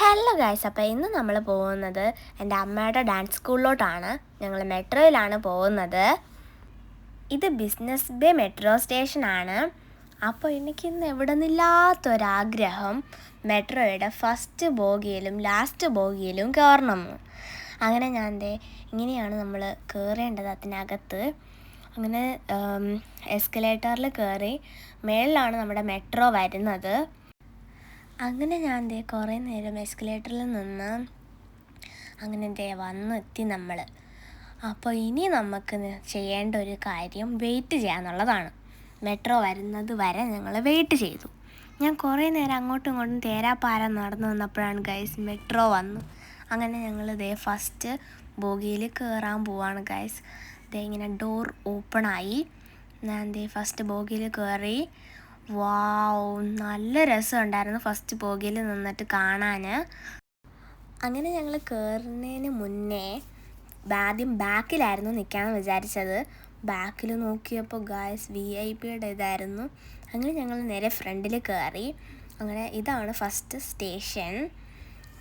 Hello guys, അപ്പോൾ ഇന്ന് നമ്മൾ പോകുന്നത് എൻ്റെ അമ്മയുടെ ഡാൻസ് സ്കൂളിലോട്ടാണ്. ഞങ്ങൾ മെട്രോയിലാണ് പോകുന്നത്. ഇത് ബിസിനസ് ബേ മെട്രോ സ്റ്റേഷനാണ്. അപ്പോൾ എനിക്കിന്ന് എവിടെ നിന്നില്ലാത്തൊരാഗ്രഹം മെട്രോയുടെ ഫസ്റ്റ് ബോഗിയിലും ലാസ്റ്റ് ബോഗിയിലും കയറണം. അങ്ങനെ ഇങ്ങനെയാണ് നമ്മൾ കയറേണ്ടത് അതിനകത്ത്. അങ്ങനെ എസ്കലേറ്ററിൽ കയറി മേളിലാണ് നമ്മുടെ മെട്രോ വരുന്നത്. അങ്ങനെ കുറേ നേരം എസ്കലേറ്ററിൽ നിന്ന് അങ്ങനെ വന്നെത്തി നമ്മൾ. അപ്പോൾ ഇനി നമുക്ക് ചെയ്യേണ്ട ഒരു കാര്യം വെയിറ്റ് ചെയ്യാന്നുള്ളതാണ്. മെട്രോ വരുന്നത് വരെ ഞങ്ങൾ വെയിറ്റ് ചെയ്തു. ഞാൻ കുറേ നേരം അങ്ങോട്ടും ഇങ്ങോട്ടും തേരാപ്പാരം നടന്നു വന്നപ്പോഴാണ് ഗൈസ് മെട്രോ വന്നു. അങ്ങനെ ഞങ്ങൾ ഫസ്റ്റ് ബോഗിയിൽ കയറാൻ പോവാണ് ഗൈസ്. ഇങ്ങനെ ഡോർ ഓപ്പണായി. ഞാൻ ഫസ്റ്റ് ബോഗിയിൽ കയറി. വാവ്, നല്ല രസമുണ്ടായിരുന്നു ഫസ്റ്റ് ബോഗിയിൽ നിന്നിട്ട് കാണാൻ. അങ്ങനെ ഞങ്ങൾ കയറുന്നതിന് മുന്നേ ആദ്യം ബാക്കിലായിരുന്നു നിൽക്കാമെന്ന് വിചാരിച്ചത്. ബാക്കിൽ നോക്കിയപ്പോൾ ഗായ്സ് VIP ഇതായിരുന്നു. അങ്ങനെ ഞങ്ങൾ നേരെ ഫ്രണ്ടിൽ കയറി. അങ്ങനെ ഇതാണ് ഫസ്റ്റ് സ്റ്റേഷൻ.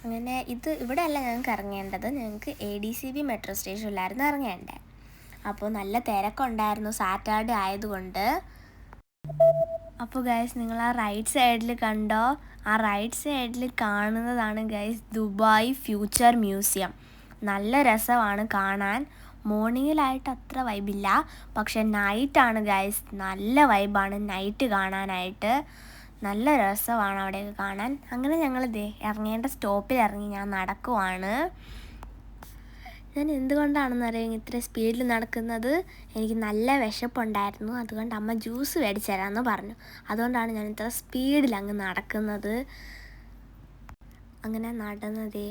അങ്ങനെ ഇവിടെ അല്ല ഞങ്ങൾക്ക് ഇറങ്ങേണ്ടത്, ഞങ്ങൾക്ക് ADCB മെട്രോ സ്റ്റേഷനിലായിരുന്നു ഇറങ്ങേണ്ടത്. അപ്പോൾ നല്ല തിരക്കുണ്ടായിരുന്നു സാറ്റർഡേ ആയതുകൊണ്ട്. അപ്പോൾ ഗൈസ്, നിങ്ങൾ ആ റൈറ്റ് സൈഡിൽ കണ്ടോ? ആ റൈറ്റ് സൈഡിൽ കാണുന്നതാണ് ഗൈസ് ദുബായ് ഫ്യൂച്ചർ മ്യൂസിയം. നല്ല രസമാണ് കാണാൻ. മോർണിംഗിലായിട്ട് അത്ര വൈബില്ല, പക്ഷെ നൈറ്റാണ് ഗൈസ് നല്ല വൈബാണ് നൈറ്റ് കാണാനായിട്ട്. നല്ല രസമാണ് അവിടെയൊക്കെ കാണാൻ. അങ്ങനെ ഞങ്ങൾ ഇറങ്ങേണ്ട സ്റ്റോപ്പിൽ ഇറങ്ങി ഞാൻ നടക്കുവാണ്. ഞാൻ എന്തുകൊണ്ടാണെന്നറിയാം ഇത്ര സ്പീഡിൽ നടക്കുന്നത്. എനിക്ക് നല്ല വിശപ്പുണ്ടായിരുന്നു, അതുകൊണ്ട് അമ്മ ജ്യൂസ് മേടിച്ച് തരാമെന്ന് പറഞ്ഞു. അതുകൊണ്ടാണ് ഞാൻ ഇത്ര സ്പീഡിൽ അങ്ങ് നടക്കുന്നത്. അങ്ങനെ നടന്നത്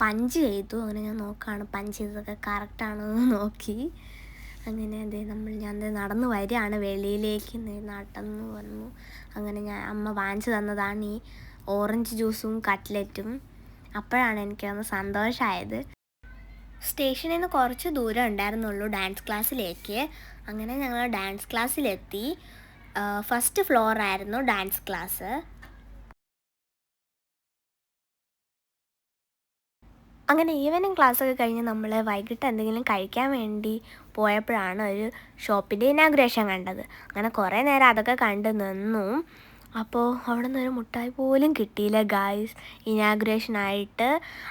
പഞ്ച് ചെയ്തു. അങ്ങനെ ഞാൻ നോക്കുകയാണ് പഞ്ച് ചെയ്തതൊക്കെ കറക്റ്റാണോ എന്ന് നോക്കി. അങ്ങനെ ഞാൻ നടന്നു വരികയാണ് വെളിയിലേക്ക്. നടന്നു വന്നു. അങ്ങനെ അമ്മ വാങ്ങിച്ചു തന്നതാണ് ഈ ഓറഞ്ച് ജ്യൂസും കട്ട്ലറ്റും. അപ്പോഴാണ് എനിക്കതൊന്ന് സന്തോഷമായത്. സ്റ്റേഷനിൽ നിന്ന് കുറച്ച് ദൂരം ഉണ്ടായിരുന്നുള്ളൂ ഡാൻസ് ക്ലാസ്സിലേക്ക്. അങ്ങനെ ഞങ്ങൾ ഡാൻസ് ക്ലാസ്സിലെത്തി. ഫസ്റ്റ് ഫ്ലോറായിരുന്നു ഡാൻസ് ക്ലാസ്. അങ്ങനെ ഈവനിങ് ക്ലാസ്സൊക്കെ കഴിഞ്ഞ് നമ്മൾ വൈകിട്ട് എന്തെങ്കിലും കഴിക്കാൻ വേണ്ടി പോയപ്പോഴാണ് ഒരു ഷോപ്പിൻ്റെ ഇനാഗുറേഷൻ കണ്ടത്. അങ്ങനെ കുറേ നേരം അതൊക്കെ കണ്ട് നിന്നു. അപ്പോൾ അവിടെ നിന്ന് ഒരു മുട്ടായി പോലും കിട്ടിയില്ല ഗായ്സ് ഇനാഗുറേഷനായിട്ട്.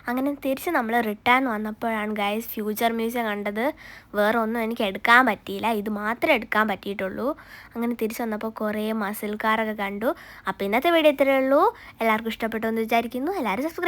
അങ്ങനെ തിരിച്ച് നമ്മൾ റിട്ടേൺ വന്നപ്പോഴാണ് ഗായ്സ് ഫ്യൂച്ചർ മ്യൂസിയം കണ്ടത്. വേറെ ഒന്നും എനിക്ക് എടുക്കാൻ പറ്റിയില്ല, ഇത് മാത്രമേ എടുക്കാൻ പറ്റിയിട്ടുള്ളൂ. അങ്ങനെ തിരിച്ച് വന്നപ്പോൾ കുറേ മസിൽ കാറൊക്കെ കണ്ടു. അപ്പോൾ ഇന്നത്തെ വീഡിയോ ഇത്രയേ ഉള്ളൂ. എല്ലാവർക്കും ഇഷ്ടപ്പെട്ടു എന്ന് വിചാരിക്കുന്നു. എല്ലാവരും സബ്സ്ക്രൈബ്